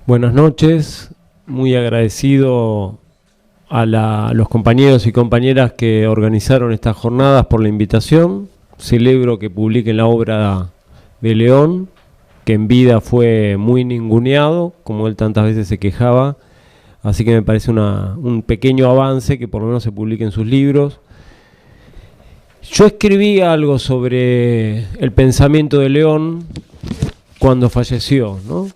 Buenas noches, muy agradecido a los compañeros y compañeras que organizaron estas jornadas por la invitación. Celebro que publiquen la obra de León, que en vida fue muy ninguneado, como él tantas veces se quejaba, así que me parece un pequeño avance que por lo menos se publiquen sus libros. Yo escribí algo sobre el pensamiento de León cuando falleció, ¿no?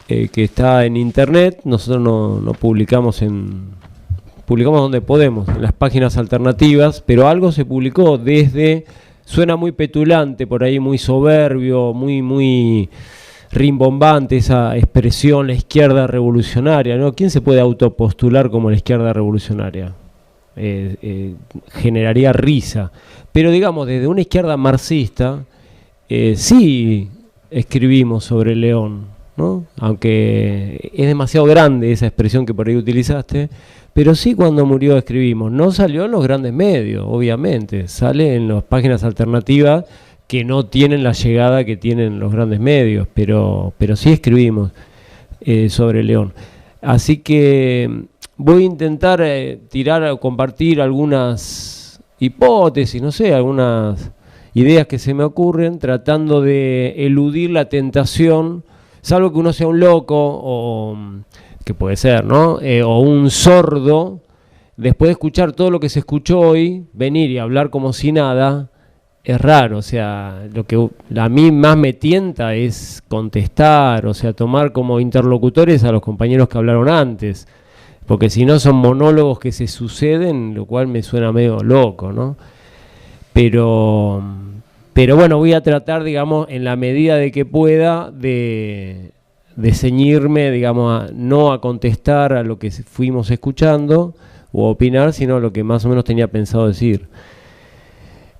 Que está en internet. Nosotros no publicamos publicamos donde podemos, en las páginas alternativas, pero algo se publicó suena muy petulante, por ahí muy soberbio, muy rimbombante esa expresión, la izquierda revolucionaria, ¿no? ¿Quién se puede autopostular como la izquierda revolucionaria? Generaría risa. Pero digamos, desde una izquierda marxista, sí escribimos sobre León, ¿no? Aunque es demasiado grande esa expresión que por ahí utilizaste, pero sí cuando murió escribimos. No salió en los grandes medios, obviamente, sale en las páginas alternativas que no tienen la llegada que tienen los grandes medios, pero sí escribimos sobre León. Así que voy a intentar compartir algunas hipótesis, no sé, algunas ideas que se me ocurren, tratando de eludir la tentación, salvo que uno sea un loco, o que puede ser, ¿no? O un sordo, después de escuchar todo lo que se escuchó hoy, venir y hablar como si nada, es raro. O sea, lo que a mí más me tienta es contestar, o sea, tomar como interlocutores a los compañeros que hablaron antes, porque si no son monólogos que se suceden, lo cual me suena medio loco, ¿no? Pero bueno, voy a tratar, digamos, en la medida de que pueda, de ceñirme, digamos, no a contestar a lo que fuimos escuchando o a opinar, sino a lo que más o menos tenía pensado decir.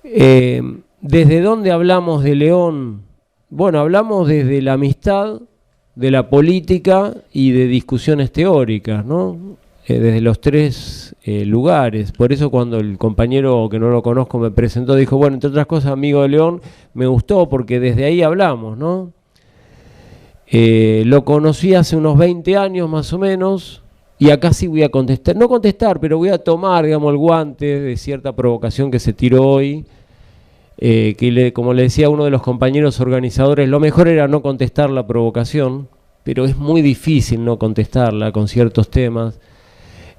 ¿Desde dónde hablamos de León? Bueno, hablamos desde la amistad, de la política y de discusiones teóricas, ¿no? Desde los tres lugares. Por eso cuando el compañero que no lo conozco me presentó, dijo, bueno, entre otras cosas, amigo de León, me gustó porque desde ahí hablamos, ¿no? Lo conocí hace unos 20 años más o menos, y acá sí voy a contestar, no contestar, pero voy a tomar, digamos, el guante de cierta provocación que se tiró hoy, como le decía a uno de los compañeros organizadores, lo mejor era no contestar la provocación, pero es muy difícil no contestarla con ciertos temas.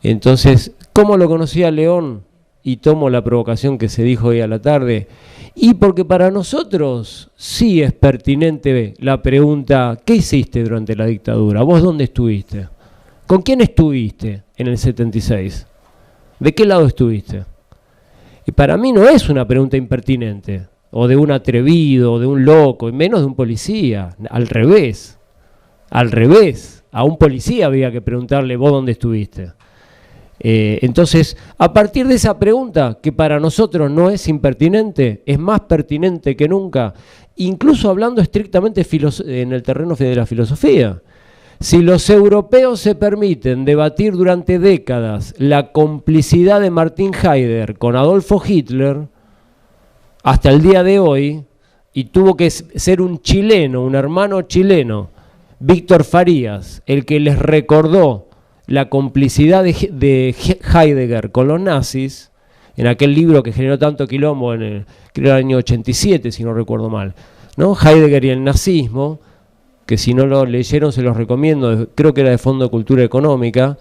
Entonces, ¿cómo lo conocí a León? Y tomo la provocación que se dijo hoy a la tarde. Y porque para nosotros sí es pertinente la pregunta, ¿qué hiciste durante la dictadura? ¿Vos dónde estuviste? ¿Con quién estuviste en el 76? ¿De qué lado estuviste? Y para mí no es una pregunta impertinente, o de un atrevido, o de un loco, y menos de un policía. Al revés. Al revés. A un policía había que preguntarle, ¿vos dónde estuviste? Entonces, a partir de esa pregunta, que para nosotros no es impertinente, es más pertinente que nunca, incluso hablando estrictamente en el terreno de la filosofía. Si los europeos se permiten debatir durante décadas la complicidad de Martin Heidegger con Adolfo Hitler, hasta el día de hoy, y tuvo que ser un chileno, un hermano chileno, Víctor Farías, el que les recordó la complicidad de Heidegger con los nazis, en aquel libro que generó tanto quilombo creo el año 87, si no recuerdo mal, ¿no? Heidegger y el nazismo, que si no lo leyeron se los recomiendo, creo que era de Fondo de Cultura Económica.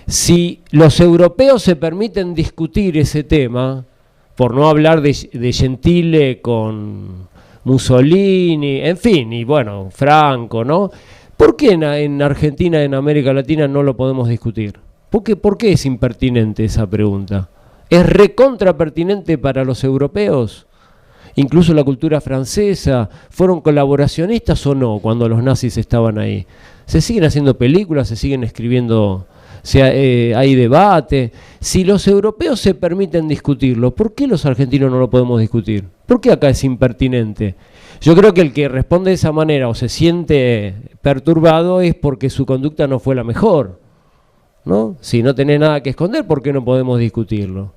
Si los europeos se permiten discutir ese tema, por no hablar de Gentile con Mussolini, en fin, y bueno, Franco, ¿no? ¿Por qué en Argentina, en América Latina, no lo podemos discutir? ¿Por qué es impertinente esa pregunta? ¿Es recontra pertinente para los europeos? Incluso la cultura francesa, ¿fueron colaboracionistas o no cuando los nazis estaban ahí? Se siguen haciendo películas, se siguen escribiendo, hay debate. Si los europeos se permiten discutirlo, ¿por qué los argentinos no lo podemos discutir? ¿Por qué acá es impertinente? Yo creo que el que responde de esa manera o se siente perturbado es porque su conducta no fue la mejor, ¿no? Si no tenés nada que esconder, ¿por qué no podemos discutirlo?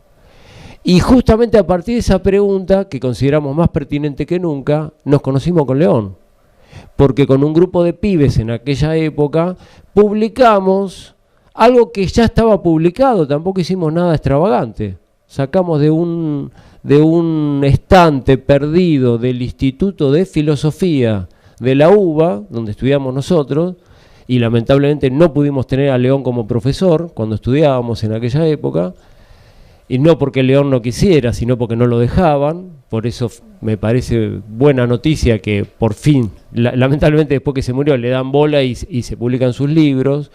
Y justamente a partir de esa pregunta, que consideramos más pertinente que nunca, nos conocimos con León. porque con un grupo de pibes en aquella época publicamos algo que ya estaba publicado, tampoco hicimos nada extravagante. Sacamos de un estante perdido del Instituto de Filosofía de la UBA, donde estudiamos nosotros, y lamentablemente no pudimos tener a León como profesor cuando estudiábamos en aquella época, y no porque León no quisiera, sino porque no lo dejaban. Por eso me parece buena noticia que por fin, lamentablemente después que se murió, le dan bola y se publican sus libros.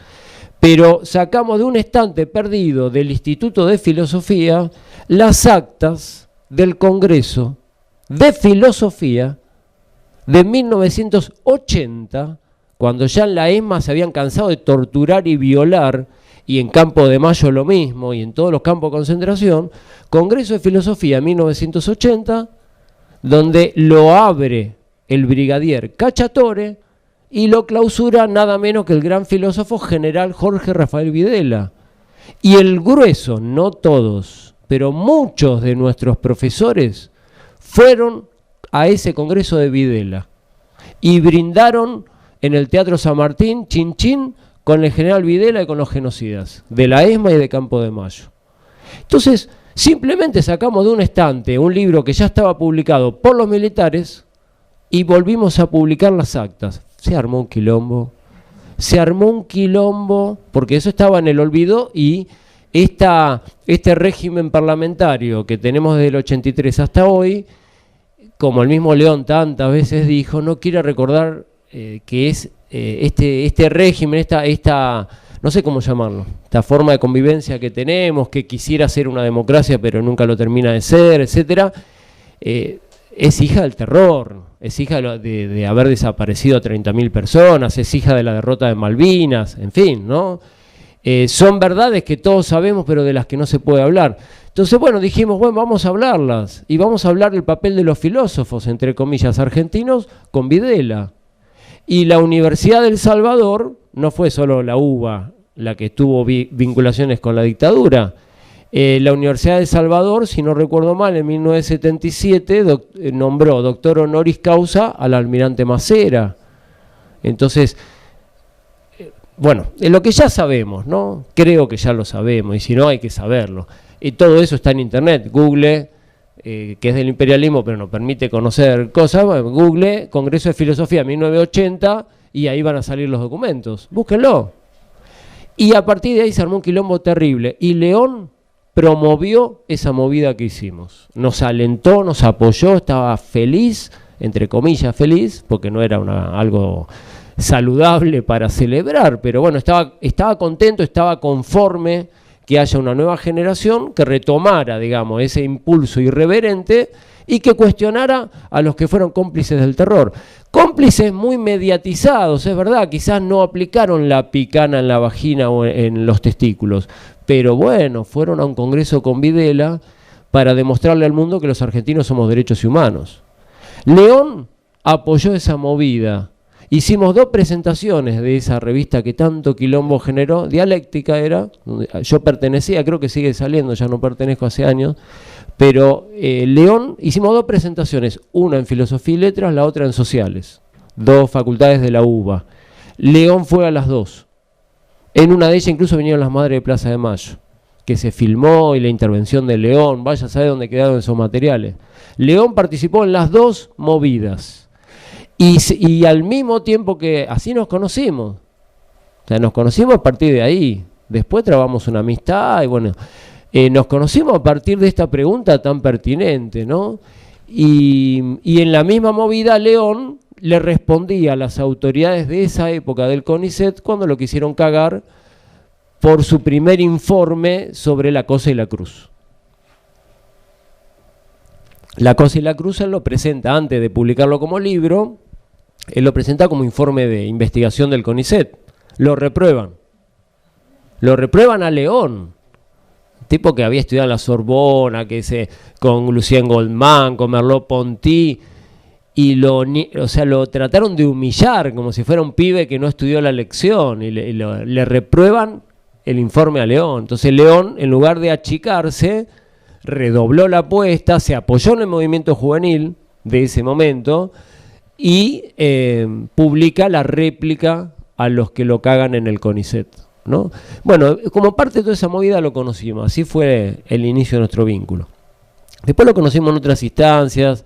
Pero sacamos de un estante perdido del Instituto de Filosofía las actas del Congreso de Filosofía de 1980, cuando ya en la ESMA se habían cansado de torturar y violar, y en Campo de Mayo lo mismo, y en todos los campos de concentración. Congreso de Filosofía 1980, donde lo abre el brigadier Cacciatore y lo clausura nada menos que el gran filósofo general Jorge Rafael Videla. Y el grueso, no todos, pero muchos de nuestros profesores fueron a ese congreso de Videla y brindaron en el Teatro San Martín, chin chin, con el general Videla y con los genocidas de la ESMA y de Campo de Mayo. Entonces, simplemente sacamos de un estante un libro que ya estaba publicado por los militares y volvimos a publicar las actas. Se armó un quilombo, porque eso estaba en el olvido, y este régimen parlamentario que tenemos desde el 83 hasta hoy, como el mismo León tantas veces dijo, no quiere recordar que es este régimen, esta no sé cómo llamarlo, esta forma de convivencia que tenemos, que quisiera ser una democracia pero nunca lo termina de ser, etcétera, es hija del terror, es hija de haber desaparecido a 30.000 personas, es hija de la derrota de Malvinas, en fin, ¿no? Son verdades que todos sabemos, pero de las que no se puede hablar. Entonces, bueno, dijimos, bueno, vamos a hablarlas, y vamos a hablar del papel de los filósofos, entre comillas, argentinos, con Videla. Y la Universidad del Salvador, no fue solo la UBA la que tuvo vinculaciones con la dictadura. La Universidad de El Salvador, si no recuerdo mal, en 1977 nombró doctor honoris causa al almirante Macera. Entonces, bueno, lo que ya sabemos, ¿no? Creo que ya lo sabemos, y si no hay que saberlo. Y todo eso está en internet. Google, que es del imperialismo, pero nos permite conocer cosas. Bueno, Google, Congreso de Filosofía 1980, y ahí van a salir los documentos. Búsquenlo. Y a partir de ahí se armó un quilombo terrible. Y León promovió esa movida que hicimos. Nos alentó, nos apoyó, estaba feliz, entre comillas feliz, porque no era algo saludable para celebrar, pero bueno, estaba contento, estaba conforme que haya una nueva generación que retomara, digamos, ese impulso irreverente y que cuestionara a los que fueron cómplices del terror. Cómplices muy mediatizados, es verdad, quizás no aplicaron la picana en la vagina o en los testículos, pero bueno, fueron a un congreso con Videla para demostrarle al mundo que los argentinos somos derechos humanos. León apoyó esa movida. Hicimos 2 presentaciones de esa revista que tanto quilombo generó, Dialéctica era, donde yo pertenecía, creo que sigue saliendo, ya no pertenezco hace años, pero León, hicimos 2 presentaciones, una en Filosofía y Letras, la otra en Sociales, 2 facultades de la UBA. León fue a las 2. En una de ellas incluso vinieron las madres de Plaza de Mayo, que se filmó, y la intervención de León, vaya a saber dónde quedaron esos materiales. León participó en las 2 movidas. Y al mismo tiempo que así nos conocimos, o sea, nos conocimos a partir de ahí, después trabamos una amistad y bueno, nos conocimos a partir de esta pregunta tan pertinente, ¿no? Y en la misma movida León le respondía a las autoridades de esa época del CONICET cuando lo quisieron cagar por su primer informe sobre La Cosa y la Cruz. La Cosa y la Cruz él lo presenta, antes de publicarlo como libro, él lo presenta como informe de investigación del CONICET. Lo reprueban. Lo reprueban a León, tipo que había estudiado en la Sorbona, con Lucien Goldman, con Merleau-Ponty, y lo trataron de humillar como si fuera un pibe que no estudió la lección, y le reprueban el informe a León. Entonces León, en lugar de achicarse, redobló la apuesta, se apoyó en el movimiento juvenil de ese momento, y publica la réplica a los que lo cagan en el CONICET, ¿no? Bueno, como parte de toda esa movida lo conocimos, así fue el inicio de nuestro vínculo. Después lo conocimos en otras instancias,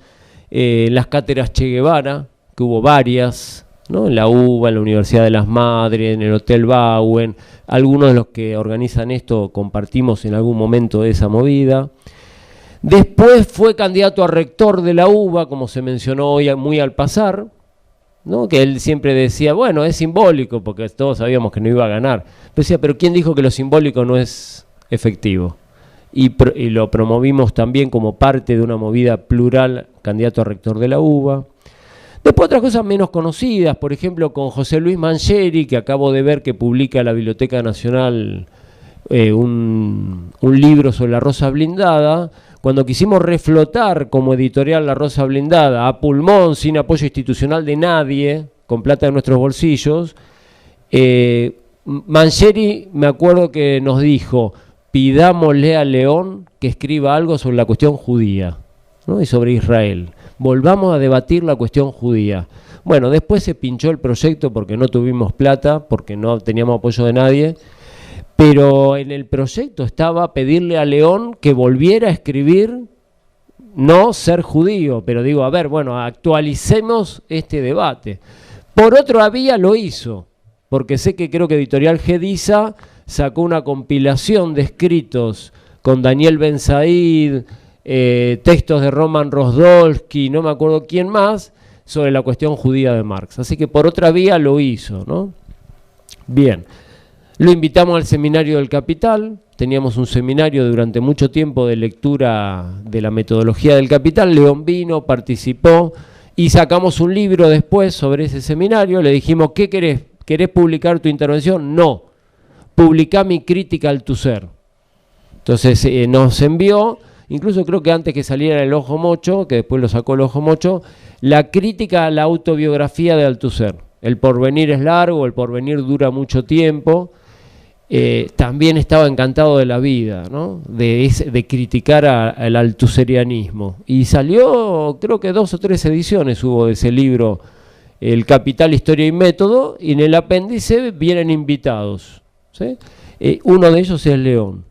en las cátedras Che Guevara, que hubo varias, ¿no? En la UBA, en la Universidad de las Madres, en el Hotel Bauen. Algunos de los que organizan esto compartimos en algún momento de esa movida. Después fue candidato a rector de la UBA, como se mencionó hoy muy al pasar, ¿no? Que él siempre decía, bueno, es simbólico, porque todos sabíamos que no iba a ganar. Pero decía, pero ¿quién dijo que lo simbólico no es efectivo? Y lo promovimos también como parte de una movida plural, candidato a rector de la UBA. Después otras cosas menos conocidas, por ejemplo con José Luis Mangieri, que acabo de ver que publica la Biblioteca Nacional un libro sobre la Rosa Blindada. Cuando quisimos reflotar como editorial la Rosa Blindada a pulmón, sin apoyo institucional de nadie, con plata de nuestros bolsillos, Mangieri, me acuerdo que nos dijo, pidámosle a León que escriba algo sobre la cuestión judía, ¿no? Y sobre Israel. Volvamos a debatir la cuestión judía. Bueno, después se pinchó el proyecto porque no tuvimos plata, porque no teníamos apoyo de nadie, pero en el proyecto estaba pedirle a León que volviera a escribir, no ser judío, pero digo, a ver, bueno, actualicemos este debate. Por otra vía lo hizo, porque sé que creo que Editorial Gediza sacó una compilación de escritos con Daniel Ben Said, textos de Roman Rosdolsky, no me acuerdo quién más, sobre la cuestión judía de Marx. Así que por otra vía lo hizo, ¿no? Bien. Lo invitamos al seminario del Capital, teníamos un seminario durante mucho tiempo de lectura de la metodología del Capital, León vino, participó y sacamos un libro después sobre ese seminario, le dijimos, ¿qué querés? ¿Querés publicar tu intervención? No, publicá mi crítica al Althusser. Entonces nos envió, incluso creo que antes que saliera El Ojo Mocho, que después lo sacó El Ojo Mocho, la crítica a la autobiografía de Althusser. El porvenir es largo, el porvenir dura mucho tiempo. También estaba encantado de la vida, ¿no? de criticar al althuserianismo. Y salió, creo que 2 o 3 ediciones hubo de ese libro, El Capital, Historia y Método, y en el apéndice vienen invitados, ¿sí? Uno de ellos es León.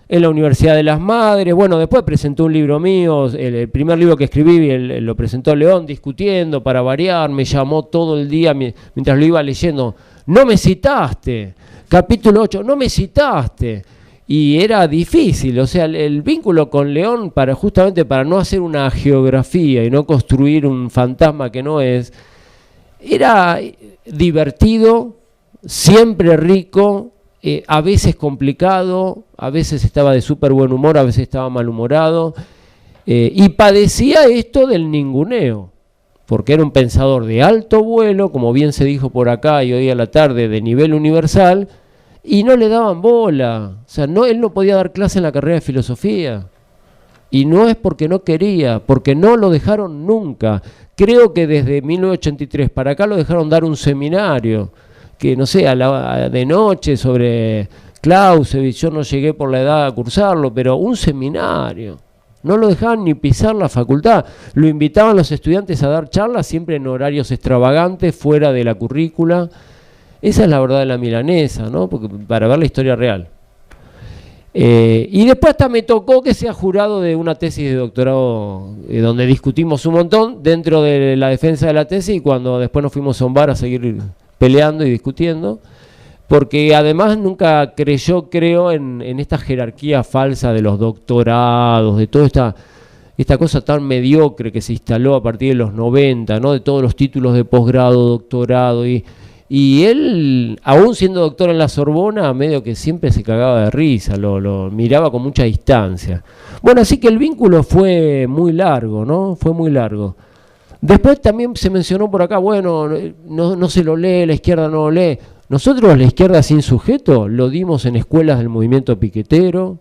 En la Universidad de las Madres, bueno, después presentó un libro mío, el primer libro que escribí lo presentó León discutiendo para variar, me llamó todo el día mientras lo iba leyendo, no me citaste, capítulo 8, no me citaste, y era difícil, o sea, el vínculo con León, justamente para no hacer una geografía y no construir un fantasma que no es, era divertido, siempre rico, a veces complicado, a veces estaba de súper buen humor, a veces estaba malhumorado, y padecía esto del ninguneo, porque era un pensador de alto vuelo, como bien se dijo por acá y hoy a la tarde, de nivel universal, y no le daban bola. O sea, él no podía dar clase en la carrera de filosofía, y no es porque no quería, porque no lo dejaron nunca. Creo que desde 1983 para acá lo dejaron dar un seminario, que no sé, de noche sobre Clausewitz, yo no llegué por la edad a cursarlo, pero un seminario. No lo dejaban ni pisar la facultad. Lo invitaban los estudiantes a dar charlas, siempre en horarios extravagantes, fuera de la currícula. Esa es la verdad de la milanesa, ¿no? Porque, para ver la historia real. Y después hasta me tocó que sea jurado de una tesis de doctorado donde discutimos un montón dentro de la defensa de la tesis, y cuando después nos fuimos a un bar a seguir peleando y discutiendo, porque además nunca creyó, creo, en esta jerarquía falsa de los doctorados, de toda esta cosa tan mediocre que se instaló a partir de los 90, ¿no? De todos los títulos de posgrado, doctorado, y él, aún siendo doctor en la Sorbona, medio que siempre se cagaba de risa, lo miraba con mucha distancia. Bueno, así que el vínculo fue muy largo, ¿no? Fue muy largo. Después también se mencionó por acá, bueno, no se lo lee, la izquierda no lo lee. Nosotros, la izquierda sin sujeto, lo dimos en escuelas del movimiento piquetero,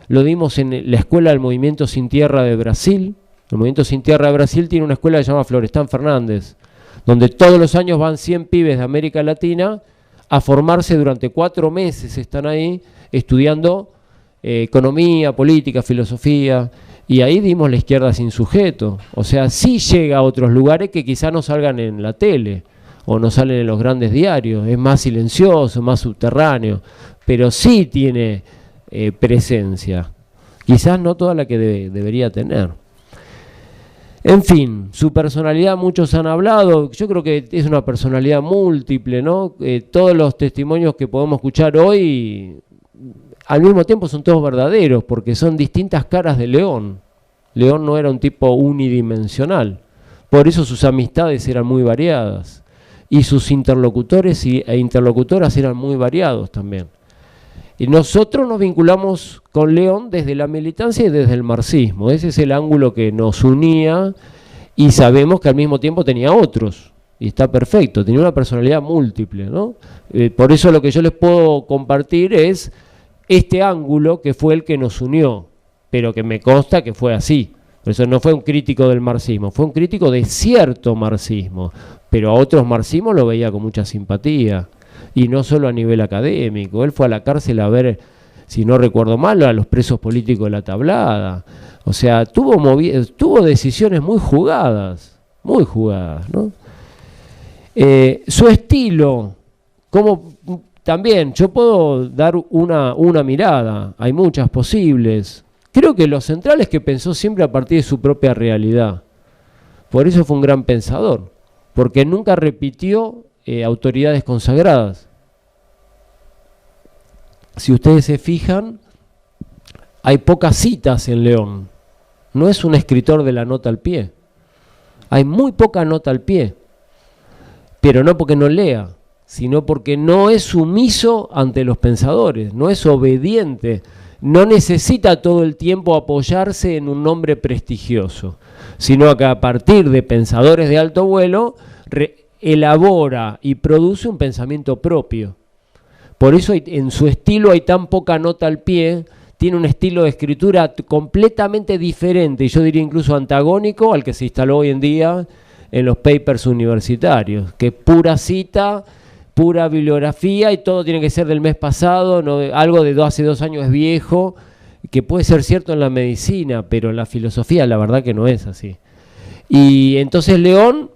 lo dimos en la escuela del movimiento Sin Tierra de Brasil. El movimiento Sin Tierra de Brasil tiene una escuela que se llama Florestan Fernández, donde todos los años van 100 pibes de América Latina a formarse durante 4 meses, están ahí estudiando economía, política, filosofía. Y ahí dimos la izquierda sin sujeto. O sea, sí llega a otros lugares que quizás no salgan en la tele o no salen en los grandes diarios. Es más silencioso, más subterráneo, pero sí tiene presencia. Quizás no toda la que debería tener. En fin, su personalidad, muchos han hablado, yo creo que es una personalidad múltiple, ¿no? Todos los testimonios que podemos escuchar hoy, al mismo tiempo son todos verdaderos, porque son distintas caras de León. León no era un tipo unidimensional, por eso sus amistades eran muy variadas, y sus interlocutores e interlocutoras eran muy variados también. Y nosotros nos vinculamos con León desde la militancia y desde el marxismo. Ese es el ángulo que nos unía y sabemos que al mismo tiempo tenía otros. Y está perfecto, tenía una personalidad múltiple, ¿no? Por eso lo que yo les puedo compartir es este ángulo que fue el que nos unió, pero que me consta que fue así. Por eso no fue un crítico del marxismo, fue un crítico de cierto marxismo, pero a otros marxismos lo veía con mucha simpatía. Y no solo a nivel académico, él fue a la cárcel a ver, si no recuerdo mal, a los presos políticos de la Tablada. O sea, tuvo decisiones muy jugadas, ¿no? Su estilo, como también yo puedo dar una mirada, hay muchas posibles. Creo que lo central es que pensó siempre a partir de su propia realidad. Por eso fue un gran pensador, porque nunca repitió autoridades consagradas. Si ustedes se fijan, hay pocas citas en León. No es un escritor de la nota al pie. Hay muy poca nota al pie. Pero no porque no lea, sino porque no es sumiso ante los pensadores, no es obediente, no necesita todo el tiempo apoyarse en un nombre prestigioso, sino que a partir de pensadores de alto vuelo elabora y produce un pensamiento propio. Por eso en su estilo hay tan poca nota al pie, tiene un estilo de escritura completamente diferente, y yo diría incluso antagónico al que se instaló hoy en día en los papers universitarios, que es pura cita, pura bibliografía, y todo tiene que ser del mes pasado, no, algo de hace 2 años es viejo, que puede ser cierto en la medicina, pero en la filosofía la verdad que no es así. Y entonces León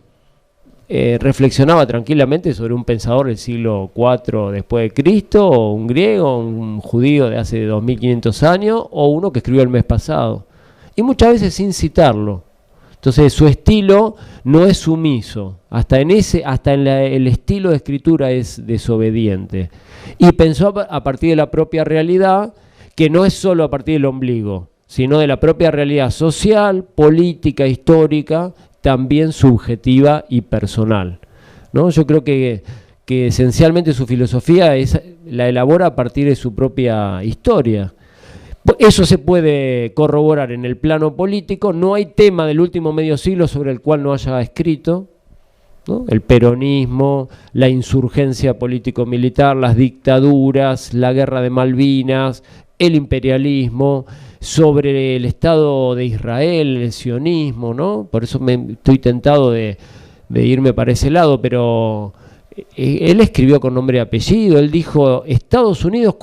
reflexionaba tranquilamente sobre un pensador del siglo IV después de Cristo, o un griego, un judío de hace 2500 años, o uno que escribió el mes pasado, y muchas veces sin citarlo. Entonces su estilo no es sumiso, hasta en el estilo de escritura es desobediente, y pensó a partir de la propia realidad, que no es solo a partir del ombligo, sino de la propia realidad social, política, histórica, también subjetiva y personal, ¿no? Yo creo que esencialmente su filosofía la elabora a partir de su propia historia. Eso se puede corroborar en el plano político. No hay tema del último medio siglo sobre el cual no haya escrito, ¿no? El peronismo, la insurgencia político-militar, las dictaduras, la guerra de Malvinas, el imperialismo, sobre el Estado de Israel, el sionismo, ¿no? Por eso estoy tentado de irme para ese lado, pero él escribió con nombre y apellido. Él dijo: Estados Unidos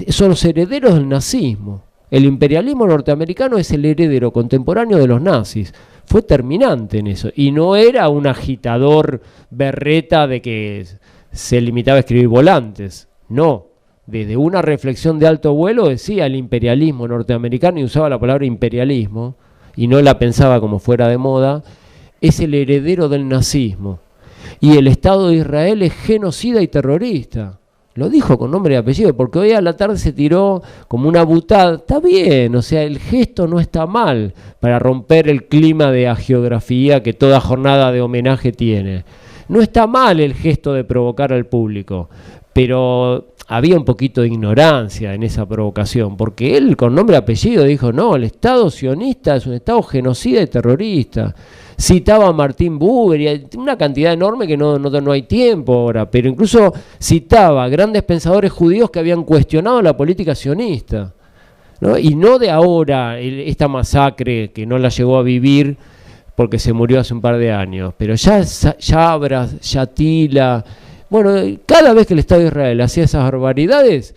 son los herederos del nazismo. El imperialismo norteamericano es el heredero contemporáneo de los nazis. Fue terminante en eso, y no era un agitador berreta de que se limitaba a escribir volantes, no. Desde una reflexión de alto vuelo decía el imperialismo norteamericano, y usaba la palabra imperialismo, y no la pensaba como fuera de moda, es el heredero del nazismo. Y el Estado de Israel es genocida y terrorista. Lo dijo con nombre y apellido, porque hoy a la tarde se tiró como una butada. Está bien, o sea, el gesto no está mal para romper el clima de hagiografía que toda jornada de homenaje tiene. No está mal el gesto de provocar al público, pero había un poquito de ignorancia en esa provocación, porque él con nombre y apellido dijo: no, el Estado sionista es un Estado genocida y terrorista. Citaba a Martin Buber y una cantidad enorme que no hay tiempo ahora, pero incluso citaba a grandes pensadores judíos que habían cuestionado la política sionista, ¿no? Y no de ahora, esta masacre que no la llegó a vivir porque se murió hace un par de años, pero ya Yabras, Yatila. Bueno, cada vez que el Estado de Israel hacía esas barbaridades,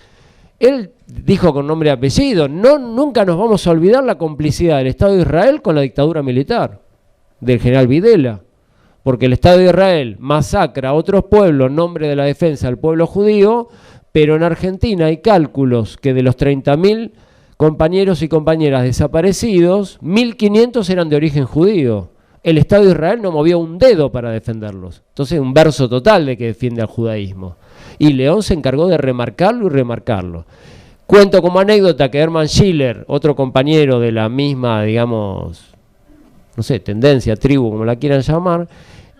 él dijo con nombre y apellido, nunca nos vamos a olvidar la complicidad del Estado de Israel con la dictadura militar del general Videla, porque el Estado de Israel masacra a otros pueblos en nombre de la defensa del pueblo judío, pero en Argentina hay cálculos que de los 30.000 compañeros y compañeras desaparecidos, 1.500 eran de origen judío. El Estado de Israel no movió un dedo para defenderlos. Entonces, un verso total de que defiende al judaísmo. Y León se encargó de remarcarlo y remarcarlo. Cuento como anécdota que Hermann Schiller, otro compañero de la misma, digamos, no sé, tendencia, tribu, como la quieran llamar,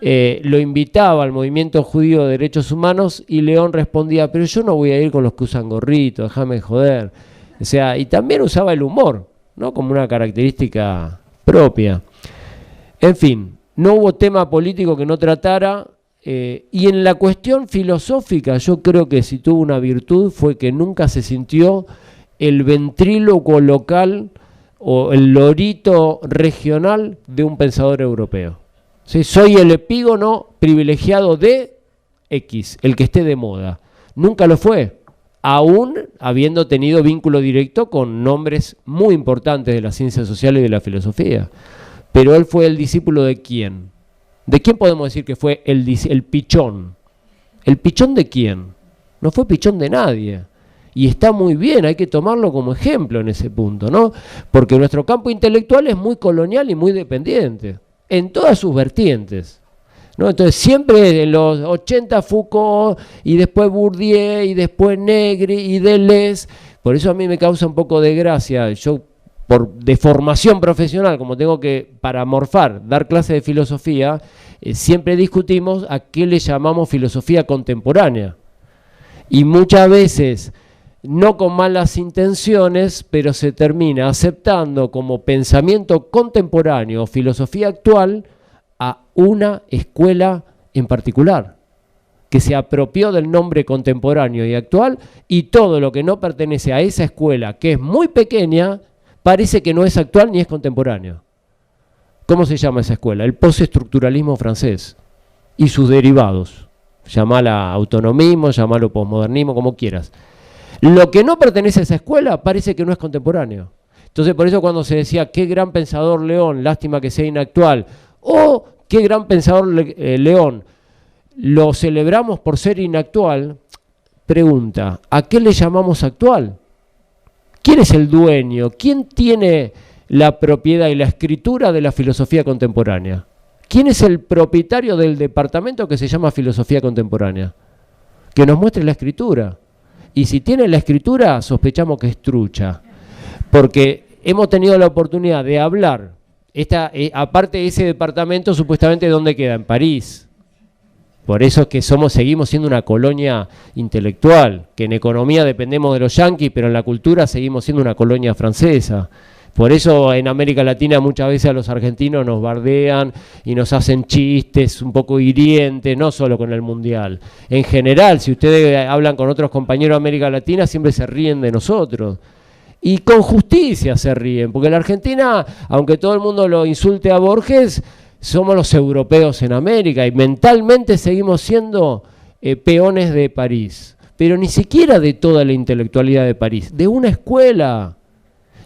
lo invitaba al movimiento judío de derechos humanos y León respondía, pero yo no voy a ir con los que usan gorrito, déjame joder. O sea, y también usaba el humor, ¿no? Como una característica propia. En fin, no hubo tema político que no tratara, y en la cuestión filosófica yo creo que si tuvo una virtud fue que nunca se sintió el ventrílocuo local o el lorito regional de un pensador europeo. ¿Sí? Soy el epígono privilegiado de X, el que esté de moda. Nunca lo fue, aún habiendo tenido vínculo directo con nombres muy importantes de las ciencias sociales y de la filosofía. Pero él fue el discípulo de ¿quién? ¿De quién podemos decir que fue el pichón? ¿El pichón de quién? No fue pichón de nadie. Y está muy bien, hay que tomarlo como ejemplo en ese punto, ¿no? Porque nuestro campo intelectual es muy colonial y muy dependiente, en todas sus vertientes, ¿no? Entonces siempre en los 80 Foucault, y después Bourdieu, y después Negri, y Deleuze. Por eso a mí me causa un poco de gracia, yo de formación profesional, como tengo que, para morfar, dar clases de filosofía, siempre discutimos a qué le llamamos filosofía contemporánea. Y muchas veces, no con malas intenciones, pero se termina aceptando como pensamiento contemporáneo o filosofía actual a una escuela en particular, que se apropió del nombre contemporáneo y actual, y todo lo que no pertenece a esa escuela, que es muy pequeña, parece que no es actual ni es contemporáneo. ¿Cómo se llama esa escuela? El postestructuralismo francés y sus derivados. Llamala autonomismo, llamalo posmodernismo, como quieras. Lo que no pertenece a esa escuela parece que no es contemporáneo. Entonces, por eso cuando se decía qué gran pensador León, lástima que sea inactual, o qué gran pensador León, lo celebramos por ser inactual, pregunta, ¿a qué le llamamos actual? ¿Quién es el dueño? ¿Quién tiene la propiedad y la escritura de la filosofía contemporánea? ¿Quién es el propietario del departamento que se llama filosofía contemporánea? Que nos muestre la escritura. Y si tiene la escritura, sospechamos que es trucha. Porque hemos tenido la oportunidad de hablar, aparte de ese departamento, supuestamente, ¿dónde queda? En París. Por eso es que seguimos siendo una colonia intelectual, que en economía dependemos de los yanquis, pero en la cultura seguimos siendo una colonia francesa. Por eso en América Latina muchas veces a los argentinos nos bardean y nos hacen chistes un poco hirientes, no solo con el Mundial. En general, si ustedes hablan con otros compañeros de América Latina, siempre se ríen de nosotros. Y con justicia se ríen, porque en la Argentina, aunque todo el mundo lo insulte a Borges, somos los europeos en América y mentalmente seguimos siendo peones de París. Pero ni siquiera de toda la intelectualidad de París, de una escuela.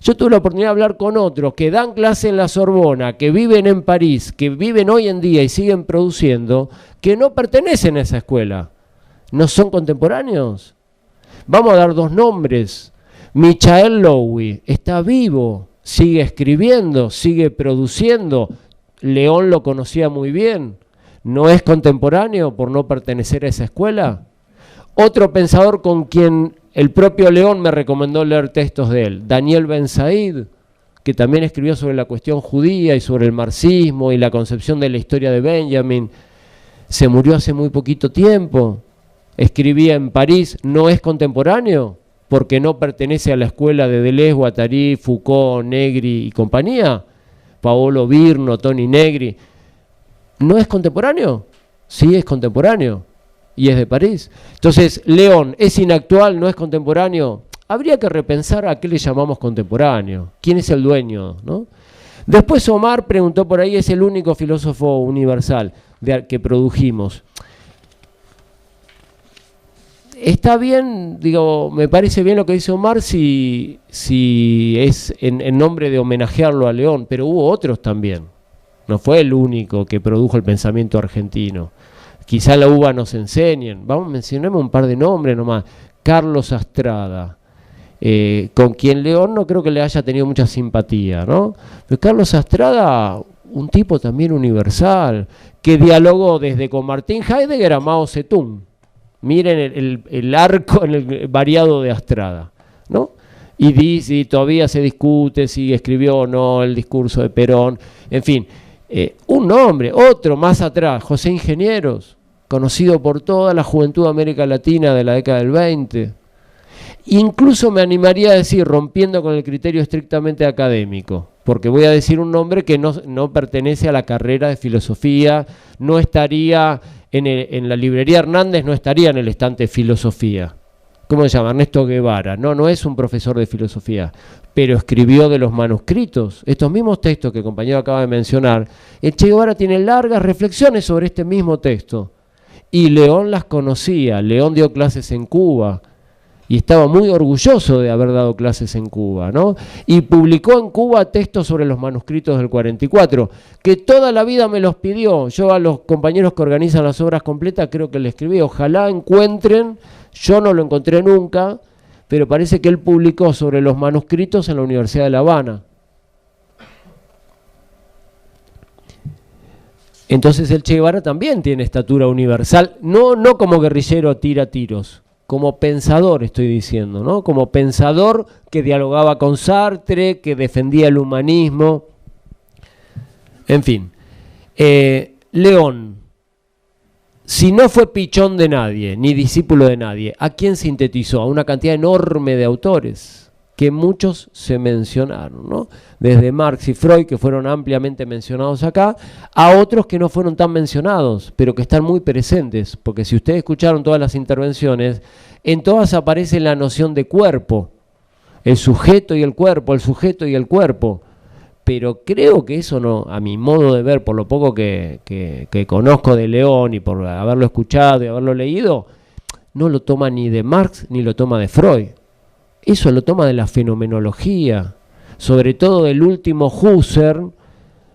Yo tuve la oportunidad de hablar con otros que dan clase en la Sorbona, que viven en París, que viven hoy en día y siguen produciendo, que no pertenecen a esa escuela. ¿No son contemporáneos? Vamos a dar dos nombres. Michael Lowy está vivo, sigue escribiendo, sigue produciendo. León lo conocía muy bien. ¿No es contemporáneo por no pertenecer a esa escuela? Otro pensador con quien el propio León me recomendó leer textos de él, Daniel Ben Said, que también escribió sobre la cuestión judía y sobre el marxismo y la concepción de la historia de Benjamin. Se murió hace muy poquito tiempo. Escribía en París. ¿No es contemporáneo porque no pertenece a la escuela de Deleuze, Guattari, Foucault, Negri y compañía? Paolo Virno, Toni Negri. ¿No es contemporáneo? Sí, es contemporáneo. Y es de París. Entonces, León, ¿es inactual? ¿No es contemporáneo? Habría que repensar a qué le llamamos contemporáneo. ¿Quién es el dueño? ¿No? Después Omar preguntó por ahí, ¿es el único filósofo universal que produjimos? está bien, digo, me parece bien lo que dice Omar si es en nombre de homenajearlo a León, pero hubo otros también. No fue el único que produjo el pensamiento argentino. Quizá la UBA nos enseñen. Vamos, mencionemos un par de nombres nomás. Carlos Astrada, con quien León no creo que le haya tenido mucha simpatía, ¿no? Pero Carlos Astrada, un tipo también universal, que dialogó desde con Martín Heidegger a Mao Zedong. Miren el arco en el variado de Astrada, ¿no? Y dice, y todavía se discute si escribió o no el discurso de Perón. En fin, un nombre, otro más atrás, José Ingenieros, conocido por toda la juventud de América Latina de la década del 20. Incluso me animaría a decir, rompiendo con el criterio estrictamente académico, porque voy a decir un nombre que no pertenece a la carrera de filosofía, no estaría en la librería Hernández, no estaría en el estante de filosofía. ¿Cómo se llama? Ernesto Guevara. No es un profesor de filosofía, pero escribió de los manuscritos. Estos mismos textos que el compañero acaba de mencionar, el Che Guevara tiene largas reflexiones sobre este mismo texto. Y León las conocía, León dio clases en Cuba, y estaba muy orgulloso de haber dado clases en Cuba, ¿no? Y publicó en Cuba textos sobre los manuscritos del 44, que toda la vida me los pidió. Yo a los compañeros que organizan las obras completas creo que le escribí, ojalá encuentren, yo no lo encontré nunca, pero parece que él publicó sobre los manuscritos en la Universidad de La Habana. Entonces el Che Guevara también tiene estatura universal, no como guerrillero tira tiros, como pensador estoy diciendo, ¿no? Como pensador que dialogaba con Sartre, que defendía el humanismo. En fin, León, si no fue pichón de nadie, ni discípulo de nadie, ¿a quién sintetizó? A una cantidad enorme de autores, que muchos se mencionaron, ¿no? Desde Marx y Freud, que fueron ampliamente mencionados acá, a otros que no fueron tan mencionados, pero que están muy presentes, porque si ustedes escucharon todas las intervenciones, en todas aparece la noción de cuerpo, el sujeto y el cuerpo, el sujeto y el cuerpo, pero creo que eso no, a mi modo de ver, por lo poco que conozco de León y por haberlo escuchado y haberlo leído, no lo toma ni de Marx ni lo toma de Freud. Eso lo toma de la fenomenología, sobre todo del último Husserl,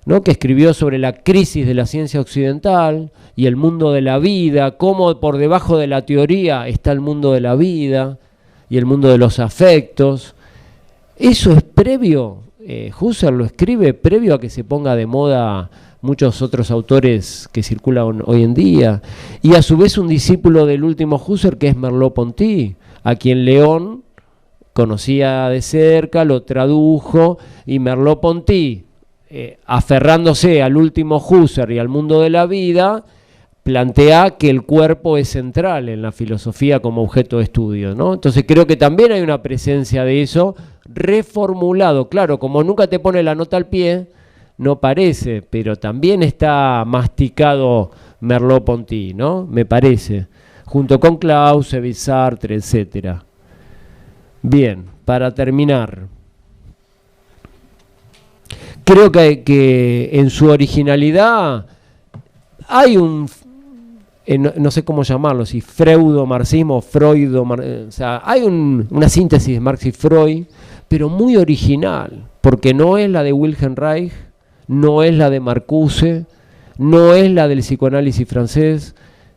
¿no? Que escribió sobre la crisis de la ciencia occidental y el mundo de la vida, cómo por debajo de la teoría está el mundo de la vida y el mundo de los afectos. Eso es previo, Husserl lo escribe previo a que se ponga de moda muchos otros autores que circulan hoy en día. Y a su vez un discípulo del último Husserl que es Merleau-Ponty, a quien León conocía de cerca, lo tradujo, y Merleau-Ponty, aferrándose al último Husserl y al mundo de la vida, plantea que el cuerpo es central en la filosofía como objeto de estudio, ¿no? Entonces creo que también hay una presencia de eso reformulado. Claro, como nunca te pone la nota al pie, no parece, pero también está masticado Merleau-Ponty, ¿no? Me parece, junto con Clausewitz, Sartre, etcétera. Bien, para terminar, creo que en su originalidad hay un, no sé cómo llamarlo, si freudo-marxismo, o sea, hay una síntesis de Marx y Freud, pero muy original, porque no es la de Wilhelm Reich, no es la de Marcuse, no es la del psicoanálisis francés,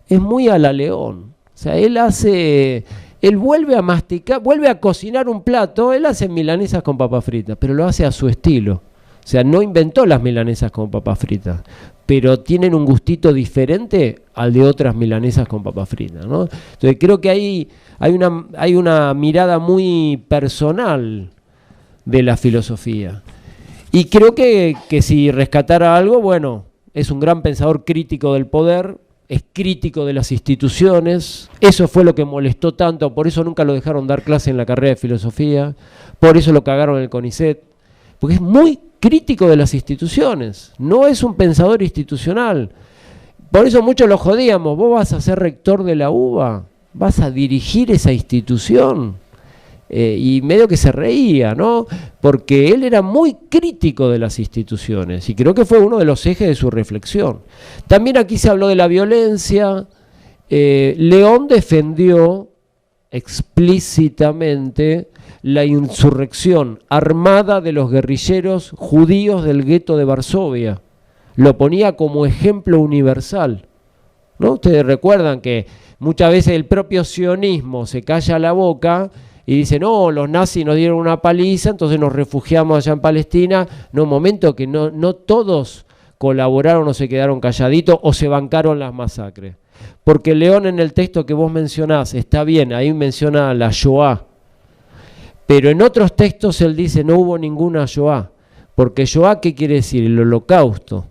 es muy a la León. O sea, él vuelve a masticar, vuelve a cocinar un plato, él hace milanesas con papas fritas, pero lo hace a su estilo. O sea, no inventó las milanesas con papas fritas, pero tienen un gustito diferente al de otras milanesas con papas fritas, ¿no? Entonces creo que hay una mirada muy personal de la filosofía. Y creo que si rescatara algo, bueno, es un gran pensador crítico del poder, es crítico de las instituciones, eso fue lo que molestó tanto, por eso nunca lo dejaron dar clase en la carrera de filosofía, por eso lo cagaron en el CONICET, porque es muy crítico de las instituciones, no es un pensador institucional, por eso muchos lo jodíamos, vos vas a ser rector de la UBA, vas a dirigir esa institución, y medio que se reía, ¿no? Porque él era muy crítico de las instituciones y creo que fue uno de los ejes de su reflexión. También aquí se habló de la violencia. León defendió explícitamente la insurrección armada de los guerrilleros judíos del gueto de Varsovia. Lo ponía como ejemplo universal, ¿no? Ustedes recuerdan que muchas veces el propio sionismo se calla la boca y dice, no, los nazis nos dieron una paliza, entonces nos refugiamos allá en Palestina. No, un momento que no todos colaboraron o se quedaron calladitos o se bancaron las masacres. Porque León, en el texto que vos mencionás, está bien, ahí menciona la Shoah, pero en otros textos él dice no hubo ninguna Shoah, porque Shoah, ¿qué quiere decir? El holocausto,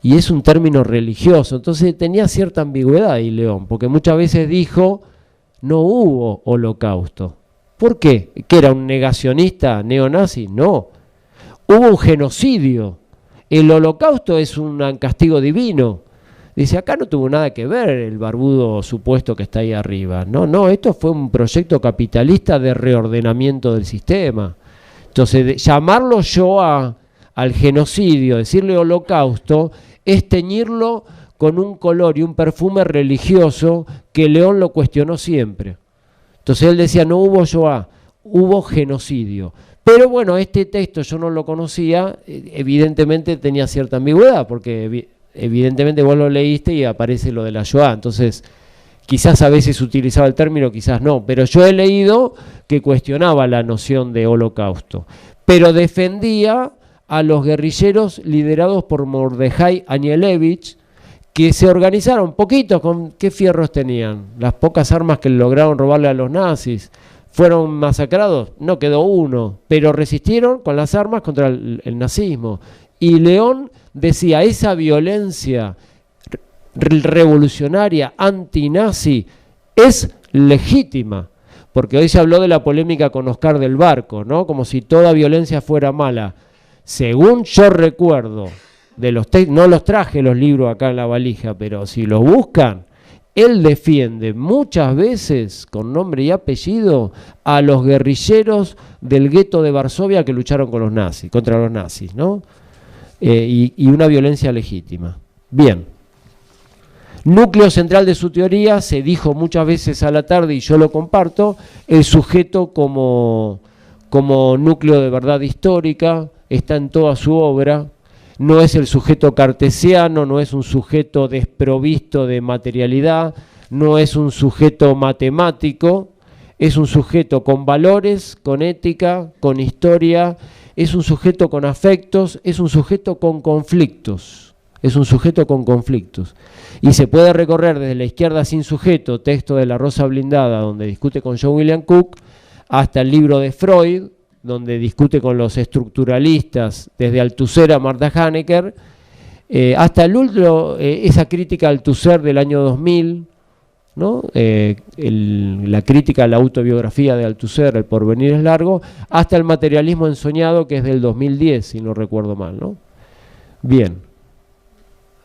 y es un término religioso, entonces tenía cierta ambigüedad ahí León, porque muchas veces dijo no hubo holocausto. ¿Por qué? ¿Que era un negacionista neonazi? No, hubo un genocidio. El holocausto es un castigo divino. Dice, acá no tuvo nada que ver el barbudo supuesto que está ahí arriba. No, esto fue un proyecto capitalista de reordenamiento del sistema. Entonces, llamarlo Shoah al genocidio, decirle holocausto, es teñirlo con un color y un perfume religioso que León lo cuestionó siempre. Entonces él decía, no hubo Shoah, hubo genocidio. Pero bueno, este texto yo no lo conocía, evidentemente tenía cierta ambigüedad, porque evidentemente vos lo leíste y aparece lo de la Shoah, entonces quizás a veces utilizaba el término, quizás no, pero yo he leído que cuestionaba la noción de holocausto, pero defendía a los guerrilleros liderados por Mordejai Anielewicz, que se organizaron poquitos. ¿Con qué fierros tenían? Las pocas armas que lograron robarle a los nazis. ¿Fueron masacrados? No quedó uno, pero resistieron con las armas contra el nazismo. Y León decía, esa violencia revolucionaria, antinazi, es legítima. Porque hoy se habló de la polémica con Oscar del Barco, ¿no? Como si toda violencia fuera mala. Según yo recuerdo, no los traje los libros acá en la valija, pero si los buscan, él defiende muchas veces, con nombre y apellido, a los guerrilleros del gueto de Varsovia que lucharon con los nazis, contra los nazis, ¿no? Y una violencia legítima. Bien. Núcleo central de su teoría, se dijo muchas veces a la tarde y yo lo comparto, el sujeto como núcleo de verdad histórica, está en toda su obra. No es el sujeto cartesiano, no es un sujeto desprovisto de materialidad, no es un sujeto matemático, es un sujeto con valores, con ética, con historia, es un sujeto con afectos, es un sujeto con conflictos, Y se puede recorrer desde la izquierda sin sujeto, texto de La Rosa Blindada, donde discute con John William Cook, hasta el libro de Freud, donde discute con los estructuralistas, desde Althusser a Martha Hanecker, hasta el último, esa crítica a Althusser del año 2000, ¿no? La crítica a la autobiografía de Althusser, El porvenir es largo, hasta el materialismo ensoñado, que es del 2010, si no recuerdo mal, ¿no? Bien,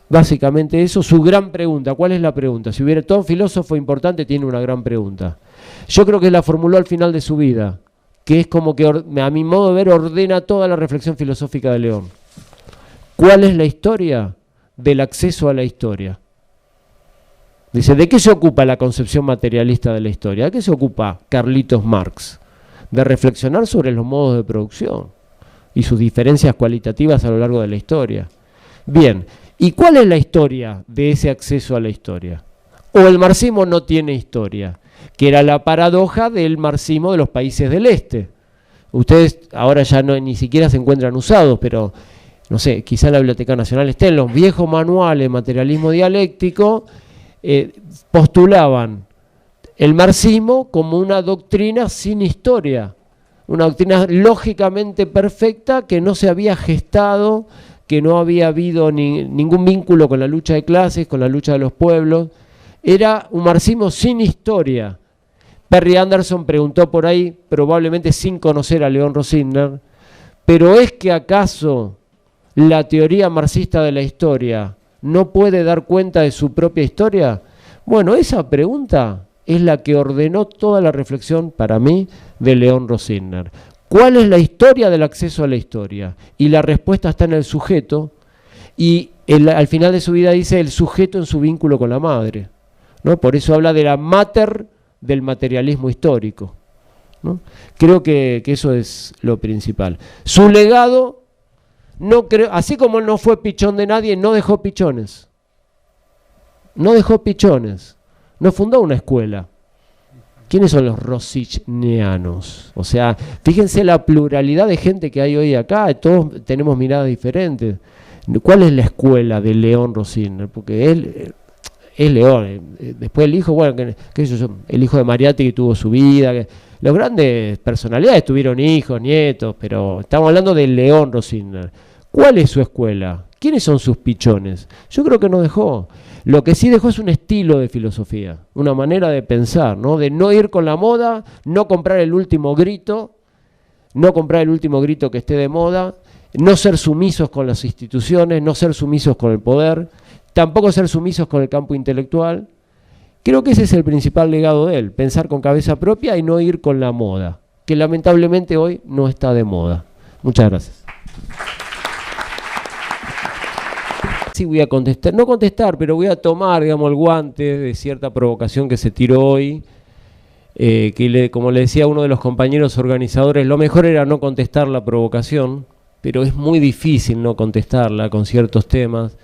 básicamente eso, su gran pregunta. ¿Cuál es la pregunta? Si hubiera todo filósofo importante tiene una gran pregunta. Yo creo que la formuló al final de su vida, que es como que, a mi modo de ver, ordena toda la reflexión filosófica de León. ¿Cuál es la historia del acceso a la historia? Dice, ¿de qué se ocupa la concepción materialista de la historia? ¿De qué se ocupa Carlitos Marx? De reflexionar sobre los modos de producción y sus diferencias cualitativas a lo largo de la historia. Bien, ¿y cuál es la historia de ese acceso a la historia? O el marxismo no tiene historia, que era la paradoja del marxismo de los países del este. Ustedes ahora ya ni siquiera se encuentran usados, pero no sé, quizá en la Biblioteca Nacional estén los viejos manuales de materialismo dialéctico, postulaban el marxismo como una doctrina sin historia, una doctrina lógicamente perfecta que no se había gestado, que no había habido ningún vínculo con la lucha de clases, con la lucha de los pueblos. Era un marxismo sin historia. Perry Anderson preguntó por ahí, probablemente sin conocer a León Rosiner, ¿pero es que acaso la teoría marxista de la historia no puede dar cuenta de su propia historia? Bueno, esa pregunta es la que ordenó toda la reflexión, para mí, de León Rosiner. ¿Cuál es la historia del acceso a la historia? Y la respuesta está en el sujeto, y al final de su vida dice el sujeto en su vínculo con la madre, ¿no? Por eso habla de la mater del materialismo histórico, ¿no? Creo que eso es lo principal. Su legado, no creo, así como él no fue pichón de nadie, no dejó pichones. No dejó pichones. No fundó una escuela. ¿Quiénes son los rosichnianos? O sea, fíjense la pluralidad de gente que hay hoy acá, todos tenemos miradas diferentes. ¿Cuál es la escuela de León Rosich? Porque él es León. Después el hijo, bueno, qué sé yo, el hijo de Mariátegui que tuvo su vida. Los grandes personalidades tuvieron hijos, nietos, pero estamos hablando de León Rosich. ¿Cuál es su escuela? ¿Quiénes son sus pichones? Yo creo que no dejó. Lo que sí dejó es un estilo de filosofía, una manera de pensar, ¿no? De no ir con la moda, no comprar el último grito, que esté de moda, no ser sumisos con las instituciones, no ser sumisos con el poder, tampoco ser sumisos con el campo intelectual. Creo que ese es el principal legado de él, pensar con cabeza propia y no ir con la moda, que lamentablemente hoy no está de moda. Muchas gracias. Sí, voy a contestar, no contestar, pero voy a tomar, digamos, el guante de cierta provocación que se tiró hoy, como le decía a uno de los compañeros organizadores, lo mejor era no contestar la provocación, pero es muy difícil no contestarla con ciertos temas.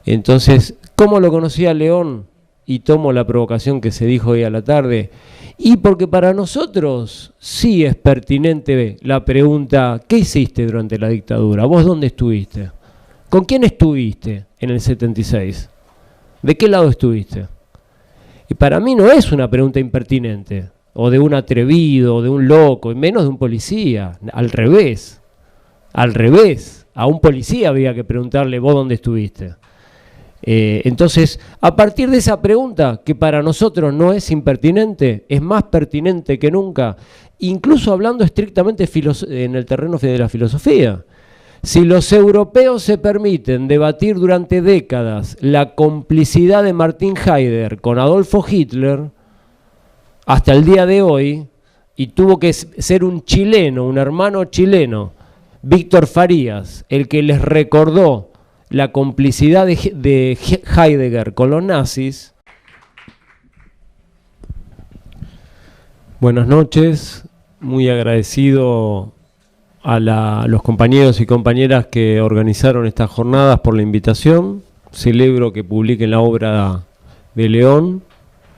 Entonces, ¿cómo lo conocía León? Y tomo la provocación que se dijo hoy a la tarde, y porque para nosotros sí es pertinente la pregunta, ¿qué hiciste durante la dictadura? ¿Vos dónde estuviste? ¿Con quién estuviste en el 76? ¿De qué lado estuviste? Y para mí no es una pregunta impertinente, o de un atrevido, o de un loco, y menos de un policía. Al revés. A un policía había que preguntarle, ¿vos dónde estuviste? Entonces, a partir de esa pregunta, que para nosotros no es impertinente, es más pertinente que nunca, incluso hablando estrictamente en el terreno de la filosofía. Si los europeos se permiten debatir durante décadas la complicidad de Martin Heidegger con Adolfo Hitler, hasta el día de hoy, y tuvo que ser un chileno, un hermano chileno, Víctor Farías, el que les recordó la complicidad de Heidegger con los nazis. Buenas noches, muy agradecido a los compañeros y compañeras que organizaron estas jornadas por la invitación. Celebro que publiquen la obra de León,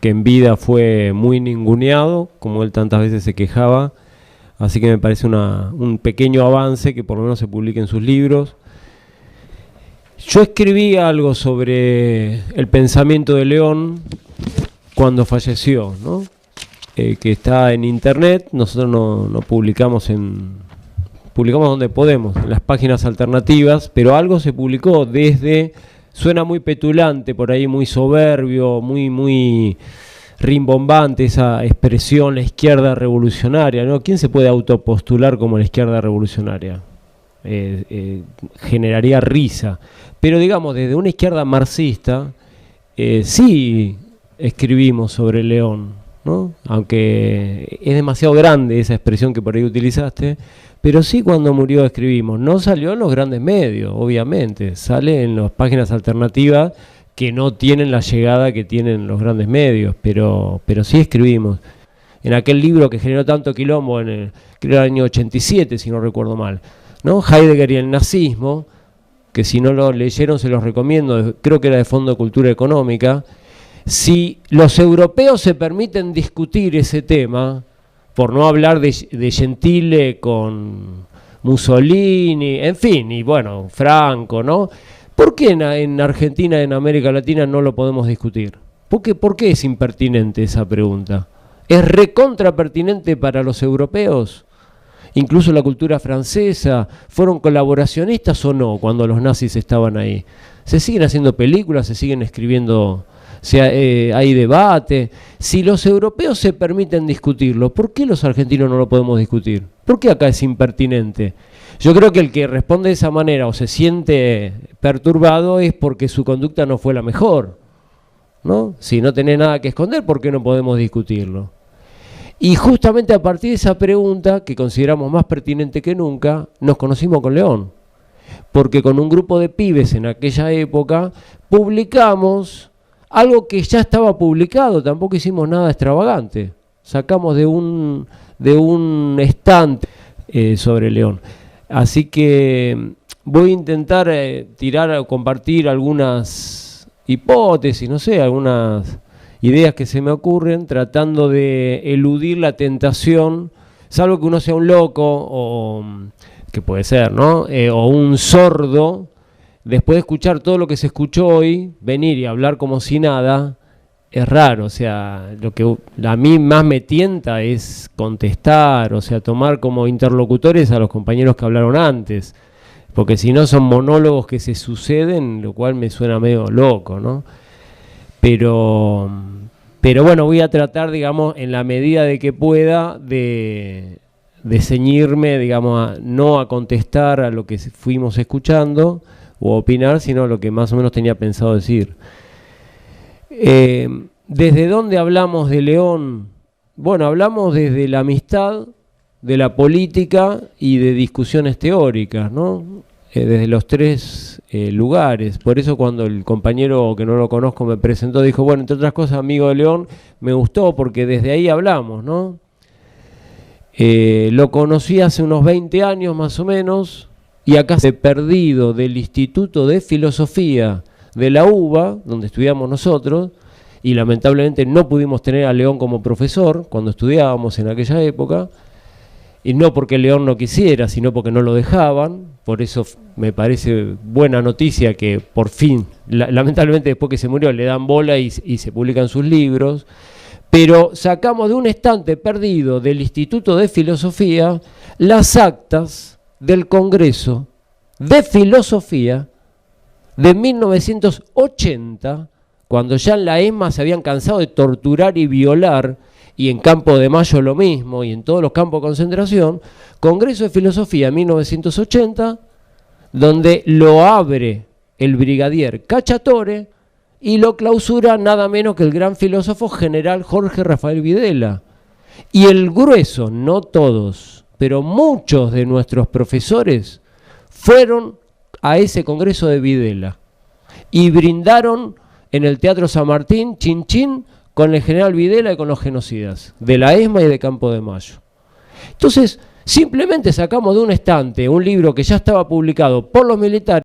que en vida fue muy ninguneado, como él tantas veces se quejaba, así que me parece un pequeño avance que por lo menos se publiquen sus libros. Yo escribí algo sobre el pensamiento de León cuando falleció, ¿no? Que está en internet. Nosotros no publicamos publicamos donde podemos, en las páginas alternativas, pero algo se publicó suena muy petulante, por ahí muy soberbio, muy rimbombante esa expresión, la izquierda revolucionaria, ¿no? ¿Quién se puede autopostular como la izquierda revolucionaria? Generaría risa. Pero digamos, desde una izquierda marxista, sí escribimos sobre León, ¿no? Aunque es demasiado grande esa expresión que por ahí utilizaste, pero sí cuando murió escribimos. No salió en los grandes medios, obviamente, sale en las páginas alternativas que no tienen la llegada que tienen los grandes medios, pero sí escribimos. En aquel libro que generó tanto quilombo, creo el año 87, si no recuerdo mal, ¿no? Heidegger y el nazismo, que si no lo leyeron se los recomiendo, creo que era de Fondo de Cultura Económica. Si los europeos se permiten discutir ese tema, por no hablar de Gentile con Mussolini, en fin, y bueno, Franco, ¿no? ¿Por qué en Argentina, en América Latina, no lo podemos discutir? ¿Por qué es impertinente esa pregunta? ¿Es recontra pertinente para los europeos? Incluso la cultura francesa, ¿fueron colaboracionistas o no cuando los nazis estaban ahí? Se siguen haciendo películas, se siguen escribiendo, hay debate. Si los europeos se permiten discutirlo, ¿por qué los argentinos no lo podemos discutir? ¿Por qué acá es impertinente? Yo creo que el que responde de esa manera o se siente perturbado es porque su conducta no fue la mejor, ¿no? Si no tenés nada que esconder, ¿por qué no podemos discutirlo? Y justamente a partir de esa pregunta, que consideramos más pertinente que nunca, nos conocimos con León. Porque con un grupo de pibes en aquella época publicamos algo que ya estaba publicado, tampoco hicimos nada extravagante. Sacamos de un estante sobre León. Así que voy a intentar compartir algunas hipótesis, no sé, algunas ideas que se me ocurren, tratando de eludir la tentación, salvo que uno sea un loco, o que puede ser, ¿no? O un sordo, después de escuchar todo lo que se escuchó hoy, venir y hablar como si nada, es raro. O sea, lo que a mí más me tienta es contestar, o sea, tomar como interlocutores a los compañeros que hablaron antes, porque si no son monólogos que se suceden, lo cual me suena medio loco, ¿no? Pero bueno, voy a tratar, digamos, en la medida de que pueda, de ceñirme, digamos, no a contestar a lo que fuimos escuchando o opinar, sino a lo que más o menos tenía pensado decir. ¿Desde dónde hablamos de León? Bueno, hablamos desde la amistad, de la política y de discusiones teóricas, ¿no? Desde los tres lugares. Por eso cuando el compañero, que no lo conozco, me presentó, dijo, bueno, entre otras cosas, amigo de León, me gustó porque desde ahí hablamos, ¿no? Lo conocí hace unos 20 años más o menos, y acá se perdido del Instituto de Filosofía de la UBA, donde estudiamos nosotros, y lamentablemente no pudimos tener a León como profesor cuando estudiábamos en aquella época, y no porque León no quisiera, sino porque no lo dejaban. Por eso me parece buena noticia que por fin, lamentablemente después que se murió, le dan bola y se publican sus libros. Pero sacamos de un estante perdido del Instituto de Filosofía las actas del Congreso de Filosofía de 1980, cuando ya en la ESMA se habían cansado de torturar y violar, y en Campo de Mayo lo mismo, y en todos los campos de concentración. Congreso de Filosofía 1980, donde lo abre el brigadier Cacciatore y lo clausura nada menos que el gran filósofo general Jorge Rafael Videla. Y el grueso, no todos, pero muchos de nuestros profesores fueron a ese congreso de Videla y brindaron en el Teatro San Martín, chin chin, con el general Videla y con los genocidas de la ESMA y de Campo de Mayo. Entonces, simplemente sacamos de un estante un libro que ya estaba publicado por los militares,